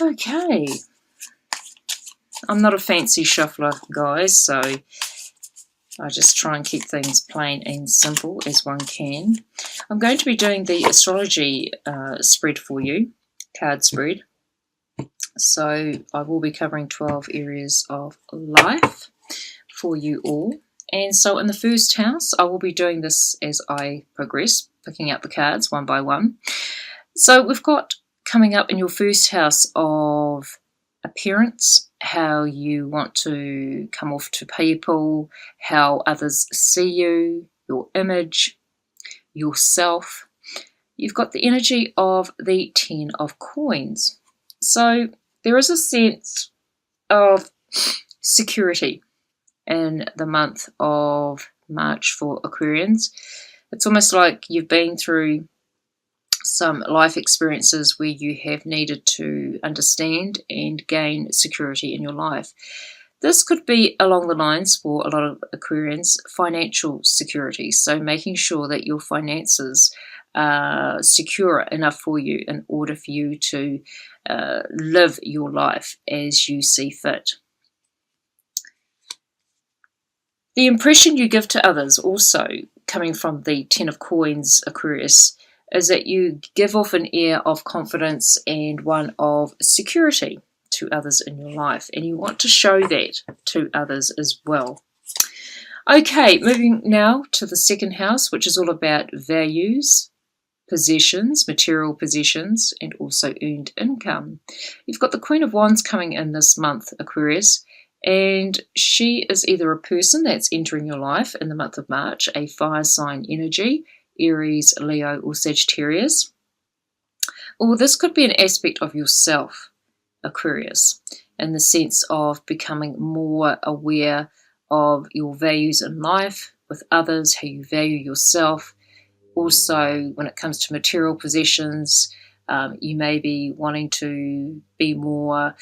Okay. I'm not a fancy shuffler, guys, so I just try and keep things plain and simple as one can. I'm going to be doing the astrology spread for you, card spread. So I will be covering 12 areas of life for you all. And so in the first house, I will be doing this as I progress, picking out the cards one by one. So we've got coming up in your first house of appearance, how you want to come off to people, how others see you, your image, yourself. You've got the energy of the 10 of coins. So there is a sense of security in the month of March for Aquarians. It's almost like you've been through some life experiences where you have needed to understand and gain security in your life. This could be along the lines for a lot of Aquarians, financial security. So making sure that your finances are secure enough for you in order for you to live your life as you see fit. The impression you give to others also, coming from the 10 of coins, Aquarius, is that you give off an air of confidence and one of security to others in your life, and you want to show that to others as well. Okay, moving now to the second house, which is all about values, possessions, material possessions, and also earned income. You've got the Queen of Wands coming in this month, Aquarius, and she is either a person that's entering your life in the month of March, a fire sign energy, Aries, Leo, or Sagittarius. Or this could be an aspect of yourself, Aquarius, in the sense of becoming more aware of your values in life with others, how you value yourself. Also, when it comes to material possessions, you may be wanting to be more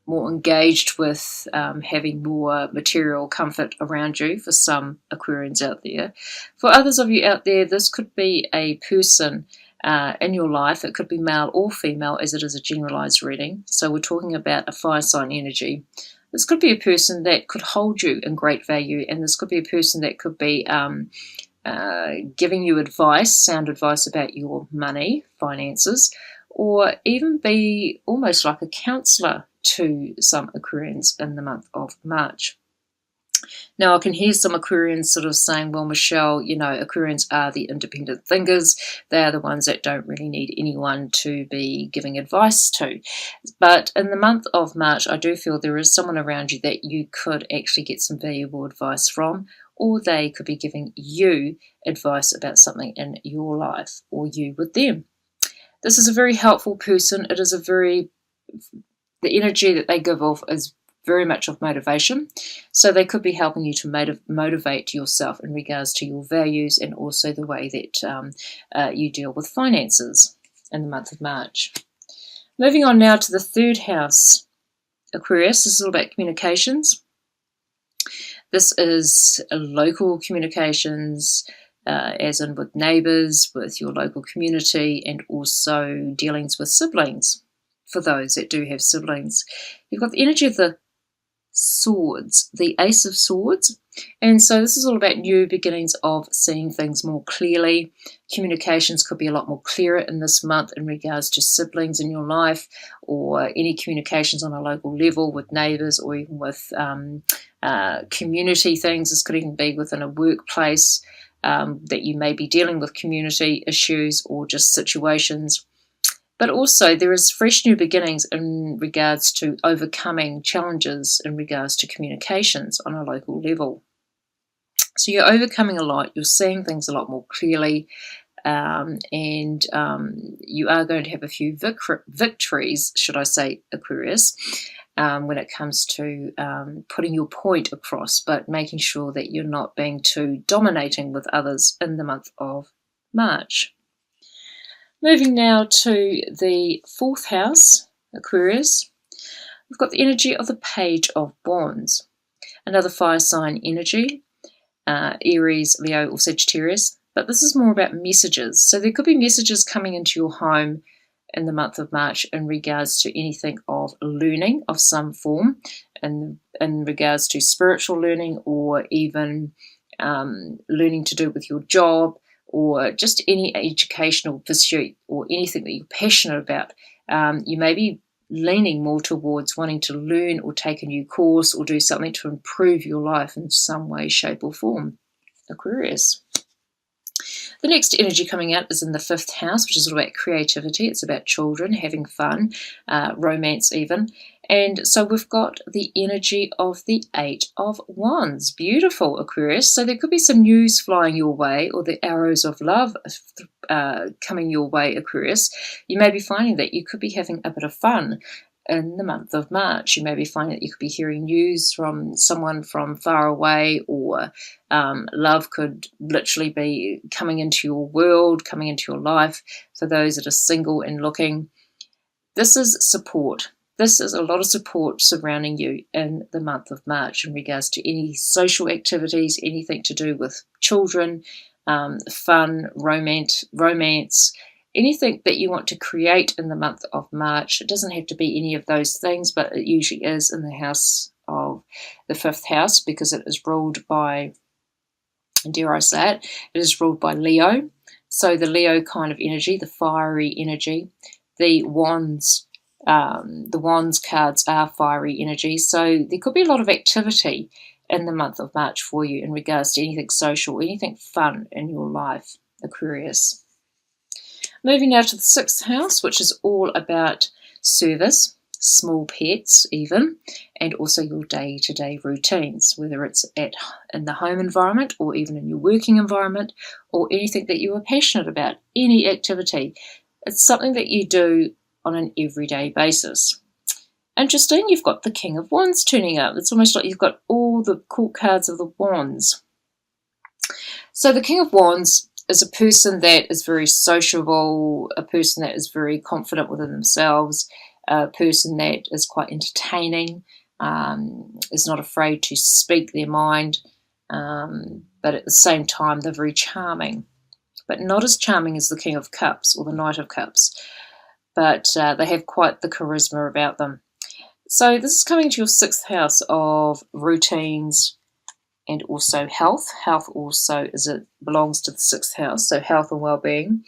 engaged with having more material comfort around you for some Aquarians out there. For others of you out there, this could be a person in your life. It could be male or female, as it is a generalized reading. So we're talking about a fire sign energy. This could be a person that could hold you in great value, and this could be a person that could be giving you advice, sound advice about your money, finances, or even be almost like a counselor to some Aquarians in the month of March. Now, I can hear some Aquarians sort of saying, well, Michelle, you know, Aquarians are the independent thinkers. They are the ones that don't really need anyone to be giving advice to. But in the month of March, I do feel there is someone around you that you could actually get some valuable advice from, or they could be giving you advice about something in your life, or you with them. This is a very helpful person. It is the energy that they give off is very much of motivation. So they could be helping you to motivate yourself in regards to your values and also the way that you deal with finances in the month of March. Moving on now to the third house, Aquarius. This is all about communications. This is local communications, as in with neighbours, with your local community, and also dealings with siblings, for those that do have siblings. You've got the energy of the swords, the Ace of Swords, and so this is all about new beginnings of seeing things more clearly. Communications could be a lot more clearer in this month in regards to siblings in your life, or any communications on a local level with neighbours, or even with community things. This could even be within a workplace, that you may be dealing with community issues or just situations. But also there is fresh new beginnings in regards to overcoming challenges in regards to communications on a local level. So you're overcoming a lot, you're seeing things a lot more clearly, and you are going to have a few victories, should I say, Aquarius, when it comes to putting your point across, but making sure that you're not being too dominating with others in the month of March. Moving now to the fourth house, Aquarius, we've got the energy of the Page of Wands, another fire sign energy, Aries, Leo, or Sagittarius, but this is more about messages. So there could be messages coming into your home in the month of March in regards to anything of learning of some form, and in regards to spiritual learning, or even learning to do with your job, or just any educational pursuit, or anything that you're passionate about. You may be leaning more towards wanting to learn or take a new course or do something to improve your life in some way, shape, or form, Aquarius. The next energy coming out is in the 5th house, which is all about creativity. It's about children, having fun, romance even. And so we've got the energy of the 8 of Wands. Beautiful, Aquarius. So there could be some news flying your way, or the arrows of love coming your way, Aquarius. You may be finding that you could be having a bit of fun in the month of March. You may be finding that you could be hearing news from someone from far away, or love could literally be coming into your world, coming into your life. For those that are single and looking, this is support. This is a lot of support surrounding you in the month of March in regards to any social activities, anything to do with children, fun, romance, anything that you want to create in the month of March. It doesn't have to be any of those things, but it usually is in the house of the 5th house, because it is ruled by, dare I say it is ruled by Leo. So the Leo kind of energy, the fiery energy, the wands cards are fiery energy. So there could be a lot of activity in the month of March for you in regards to anything social, anything fun in your life, Aquarius. Moving now to the 6th house, which is all about service, small pets even, and also your day-to-day routines, whether it's in the home environment, or even in your working environment, or anything that you are passionate about, any activity. It's something that you do on an everyday basis. Interesting, you've got the King of Wands turning up. It's almost like you've got all the cool cards of the wands. So the King of Wands is a person that is very sociable, a person that is very confident within themselves, a person that is quite entertaining, is not afraid to speak their mind, but at the same time they're very charming, but not as charming as the King of Cups or the Knight of Cups, but they have quite the charisma about them. So this is coming to your 6th house of routines and also health. Health also belongs to the 6th house, so health and well-being.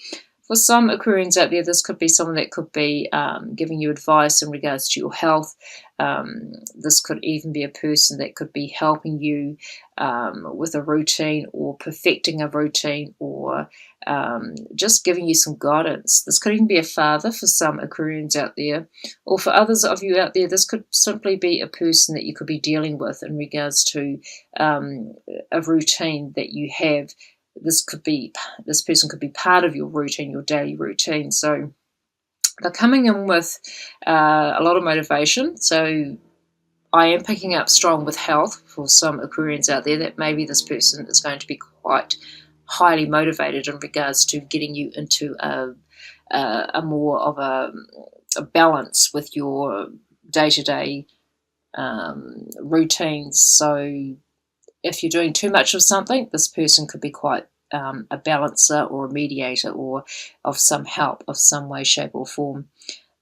For some Aquarians out there, this could be someone that could be giving you advice in regards to your health. This could even be a person that could be helping you with a routine, or perfecting a routine, or just giving you some guidance. This could even be a father for some Aquarians out there, or for others of you out there, this could simply be a person that you could be dealing with in regards to a routine that you have. This person could be part of your routine, your daily routine. So they're coming in with a lot of motivation. So I am picking up strong with health for some Aquarians out there, that maybe this person is going to be quite highly motivated in regards to getting you into a more of a balance with your day-to-day routines. So if you're doing too much of something, this person could be quite a balancer or a mediator, or of some help of some way, shape, or form.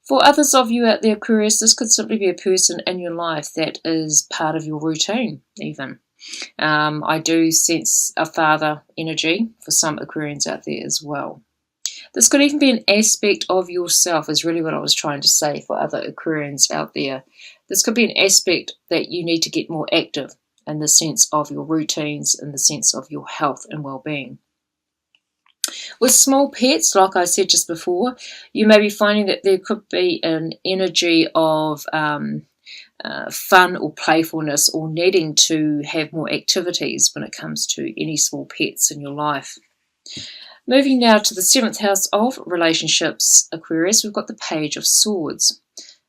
For others of you out there, Aquarius, this could simply be a person in your life that is part of your routine even. I do sense a father energy for some Aquarians out there as well. This could even be an aspect of yourself, is really what I was trying to say for other Aquarians out there. This could be an aspect that you need to get more active in the sense of your routines, in the sense of your health and well-being. With small pets, like I said just before, you may be finding that there could be an energy of fun or playfulness, or needing to have more activities when it comes to any small pets in your life. Moving now to the 7th house of relationships, Aquarius, we've got the Page of Swords.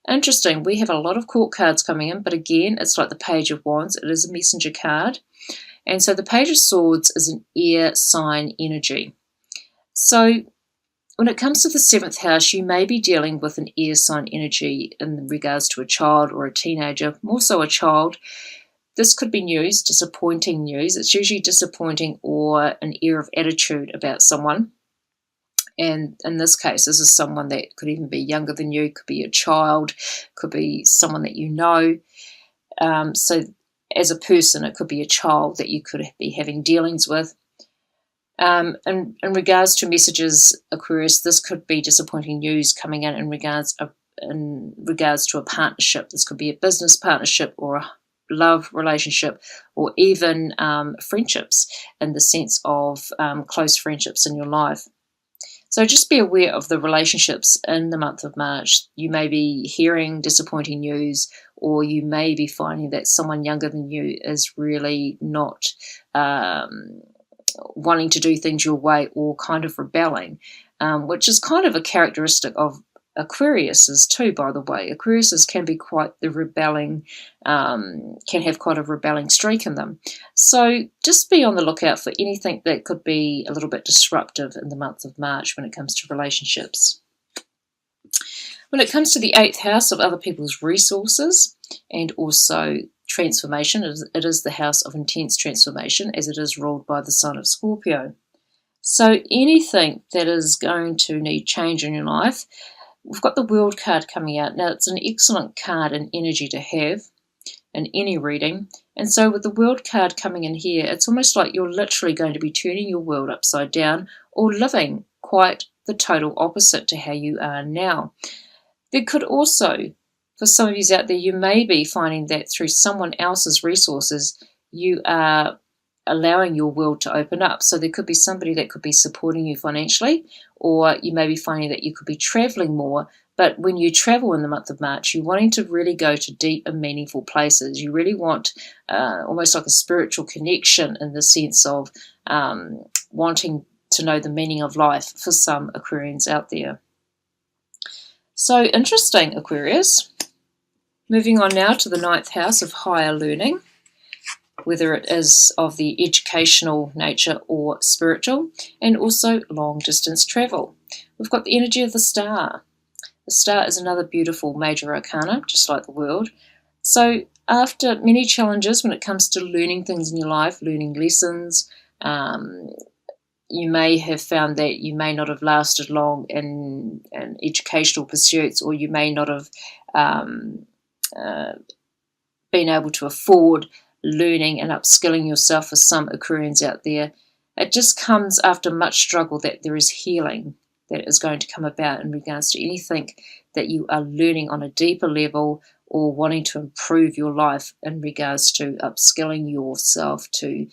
Interesting, we have a lot of court cards coming in, but again, it's like the Page of Wands. It is a messenger card. And so the Page of Swords is an air sign energy. So when it comes to the 7th house, you may be dealing with an air sign energy in regards to a child or a teenager, more so a child. This could be news, disappointing news. It's usually disappointing, or an air of attitude about someone. And in this case, this is someone that could even be younger than you, could be a child, could be someone that you know. So as a person, it could be a child that you could be having dealings with. And in regards to messages, Aquarius, this could be disappointing news coming in regards to a partnership. This could be a business partnership or a love relationship, or even friendships, in the sense of close friendships in your life. So just be aware of the relationships in the month of March. You may be hearing disappointing news, or you may be finding that someone younger than you is really not wanting to do things your way, or kind of rebelling, which is kind of a characteristic of Aquariuses too, by the way. Aquariuses can be quite the rebelling, can have quite a rebelling streak in them. So just be on the lookout for anything that could be a little bit disruptive in the month of March when it comes to relationships. When it comes to the 8th house of other people's resources and also transformation, it is the house of intense transformation, as it is ruled by the sign of Scorpio. So anything that is going to need change in your life, we've got the World card coming out. Now, it's an excellent card and energy to have in any reading. And so with the World card coming in here, it's almost like you're literally going to be turning your world upside down, or living quite the total opposite to how you are now. There could also, for some of you out there, you may be finding that through someone else's resources, you are allowing your world to open up. So there could be somebody that could be supporting you financially, or you may be finding that you could be traveling more. But when you travel in the month of March, you're wanting to really go to deep and meaningful places. You really want almost like a spiritual connection, in the sense of wanting to know the meaning of life for some Aquarians out there. So interesting, Aquarius. Moving on now to the 9th house of higher learning, whether it is of the educational nature or spiritual, and also long distance travel. We've got the energy of the star. The star is another beautiful major arcana, just like the world. So after many challenges when it comes to learning things in your life, learning lessons, you may have found that you may not have lasted long in educational pursuits, or you may not have been able to afford learning and upskilling yourself. For some Aquarians out there, it just comes after much struggle that there is healing that is going to come about in regards to anything that you are learning on a deeper level, or wanting to improve your life in regards to upskilling yourself to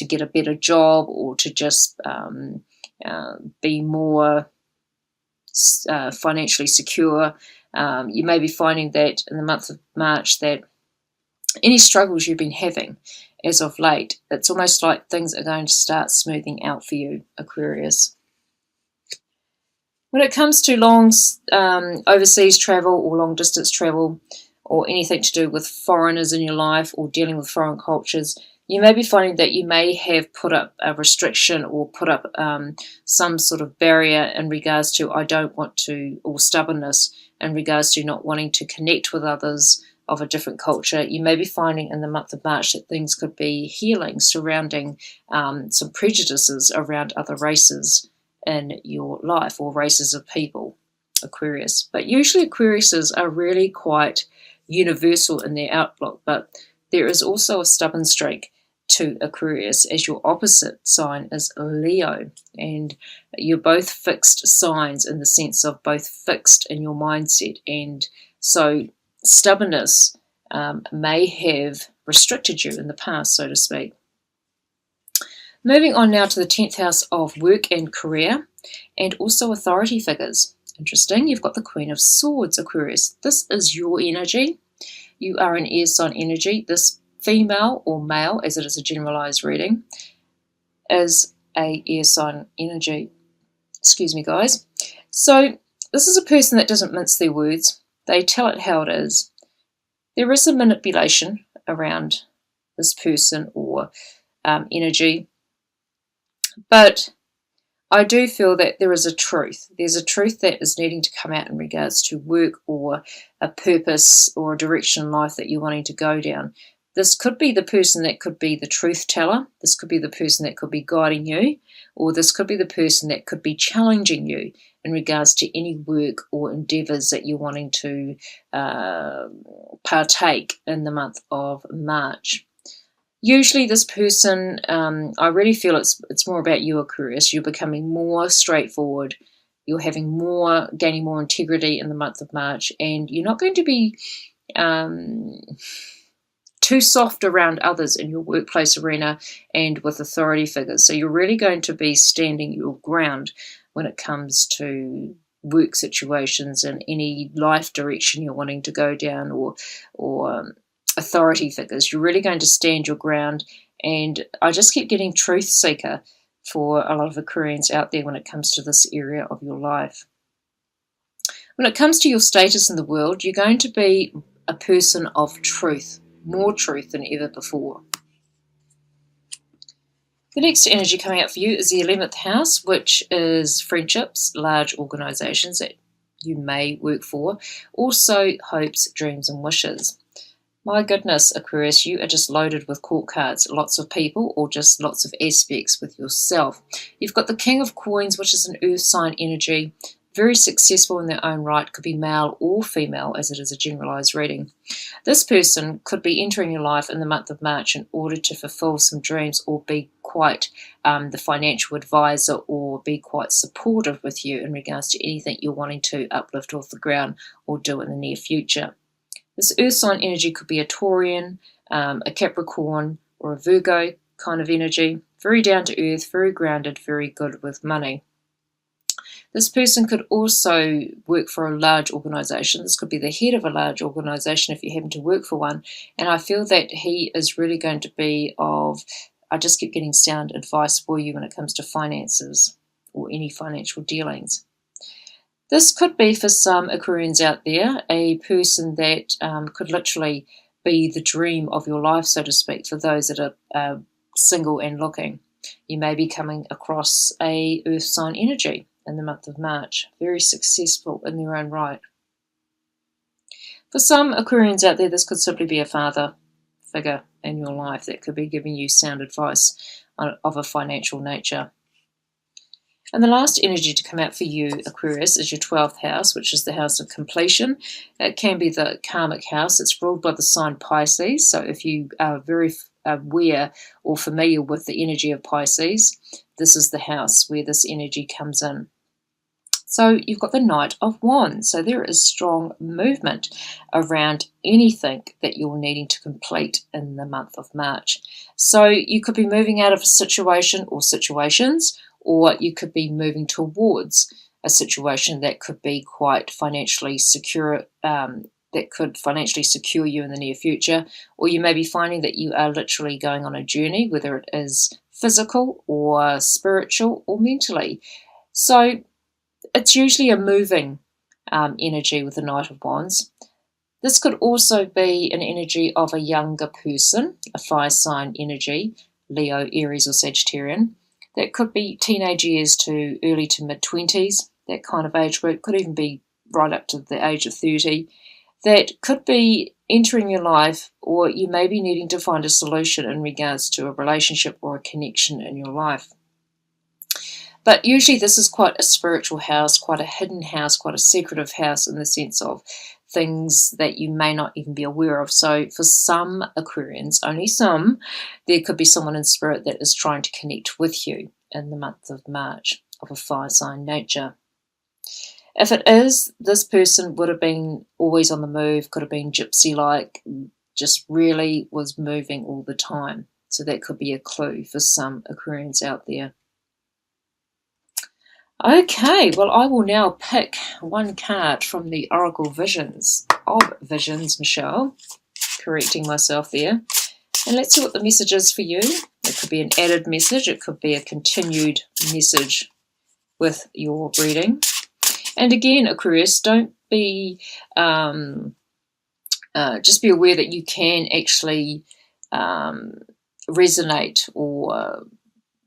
get a better job, or to just be more financially secure. You may be finding that in the month of March that any struggles you've been having as of late, it's almost like things are going to start smoothing out for you, Aquarius. When it comes to long overseas travel, or long distance travel, or anything to do with foreigners in your life, or dealing with foreign cultures, you may be finding that you may have put up a restriction, or put up some sort of barrier in regards to I don't want to, or stubbornness in regards to not wanting to connect with others of a different culture. You may be finding in the month of March that things could be healing surrounding some prejudices around other races in your life, or races of people, Aquarius. But usually Aquariuses are really quite universal in their outlook, but there is also a stubborn streak to Aquarius, as your opposite sign is Leo, and you're both fixed signs in the sense of both fixed in your mindset, and so stubbornness may have restricted you in the past, so to speak. Moving on now to the 10th house of work and career, and also authority figures. Interesting, you've got the Queen of Swords, Aquarius. This is your energy. You are an air sign energy. This female or male, as it is a generalized reading, is a air sign energy. Excuse me, guys. So this is a person that doesn't mince their words. They tell it how it is. There is a manipulation around this person or energy, but I do feel that there is a truth. There's a truth that is needing to come out in regards to work, or a purpose, or a direction in life that you're wanting to go down. This could be the person that could be the truth teller. This could be the person that could be guiding you, or this could be the person that could be challenging you in regards to any work or endeavours that you're wanting to partake in the month of March. Usually this person, I really feel it's more about you, Aquarius. You're becoming more straightforward. You're gaining more integrity in the month of March, and you're not going to be too soft around others in your workplace arena and with authority figures. So you're really going to be standing your ground when it comes to work situations and any life direction you're wanting to go down, or authority figures. You're really going to stand your ground, and I just keep getting truth seeker for a lot of Aquarians out there when it comes to this area of your life. When it comes to your status in the world, you're going to be a person of truth, more truth than ever before. The next energy coming up for you is the 11th house, which is friendships, large organisations that you may work for, also hopes, dreams and wishes. My goodness, Aquarius, you are just loaded with court cards, lots of people or just lots of aspects with yourself. You've got the King of Coins, which is an earth sign energy, very successful in their own right, could be male or female as it is a generalized reading. This person could be entering your life in the month of March in order to fulfill some dreams or be quite the financial advisor or be quite supportive with you in regards to anything you're wanting to uplift off the ground or do in the near future. This earth sign energy could be a Taurian, a Capricorn or a Virgo kind of energy, very down to earth, very grounded, very good with money. This person could also work for a large organisation. This could be the head of a large organisation if you happen to work for one. And I feel that he is really going to be I just keep getting sound advice for you when it comes to finances or any financial dealings. This could be for some Aquarians out there, a person that could literally be the dream of your life, so to speak, for those that are single and looking. You may be coming across a earth sign energy in the month of March, very successful in their own right. For some Aquarians out there, this could simply be a father figure in your life that could be giving you sound advice of a financial nature. And the last energy to come out for you, Aquarius, is your 12th house, which is the house of completion. It can be the karmic house. It's ruled by the sign Pisces. So if you are very aware or familiar with the energy of Pisces, this is the house where this energy comes in. So you've got the Knight of Wands. So there is strong movement around anything that you're needing to complete in the month of March. So you could be moving out of a situation or situations, or you could be moving towards a situation that could be quite financially secure, that could financially secure you in the near future, or you may be finding that you are literally going on a journey, whether it is physical or spiritual or mentally. So it's usually a moving energy with the Knight of Wands. This could also be an energy of a younger person, a fire sign energy, Leo, Aries or Sagittarian. That could be teenage years to early to mid-20s, that kind of age group, could even be right up to the age of 30. That could be entering your life, or you may be needing to find a solution in regards to a relationship or a connection in your life. But usually this is quite a spiritual house, quite a hidden house, quite a secretive house in the sense of things that you may not even be aware of. So for some Aquarians, only some, there could be someone in spirit that is trying to connect with you in the month of March of a fire sign nature. If it is, this person would have been always on the move, could have been gypsy-like, just really was moving all the time. So that could be a clue for some Aquarians out there. Okay, well, I will now pick one card from the Oracle Visions of Visions, Michelle, correcting myself there. And let's see what the message is for you. It could be an added message. It could be a continued message with your reading. And again, Aquarius, don't be, just be aware that you can actually resonate or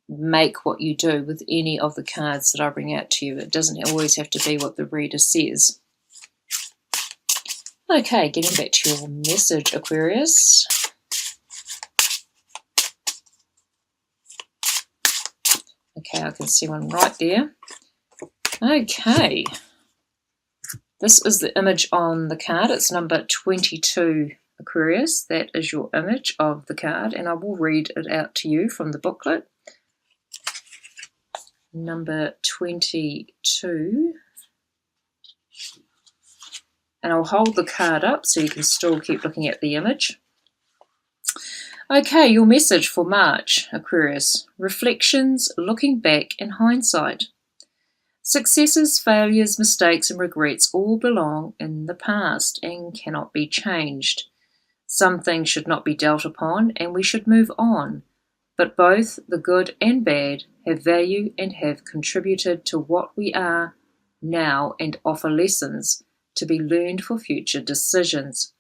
make what you do with any of the cards that I bring out to you. It doesn't always have to be what the reader says. Okay, getting back to your message, Aquarius. Okay, I can see one right there. Okay, this is the image on the card. It's number 22, Aquarius. That is your image of the card, and I will read it out to you from the booklet. Number 22. And I'll hold the card up so you can still keep looking at the image. Okay, your message for March, Aquarius. Reflections, looking back in hindsight. Successes, failures, mistakes, and regrets all belong in the past and cannot be changed. Some things should not be dealt upon, and we should move on. But both the good and bad have value and have contributed to what we are now and offer lessons to be learned for future decisions.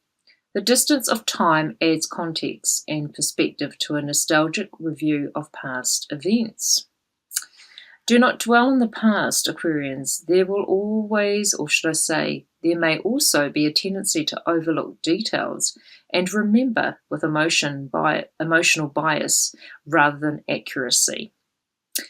The distance of time adds context and perspective to a nostalgic review of past events. Do not dwell on the past, Aquarians. There will always, or should I say, there may also be a tendency to overlook details and remember with emotional bias rather than accuracy.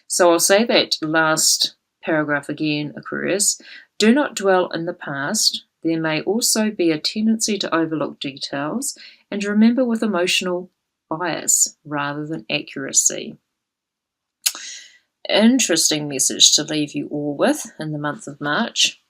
So I'll say that last paragraph again, Aquarius. Do not dwell in the past. There may also be a tendency to overlook details and remember with emotional bias rather than accuracy. Interesting message to leave you all with in the month of March.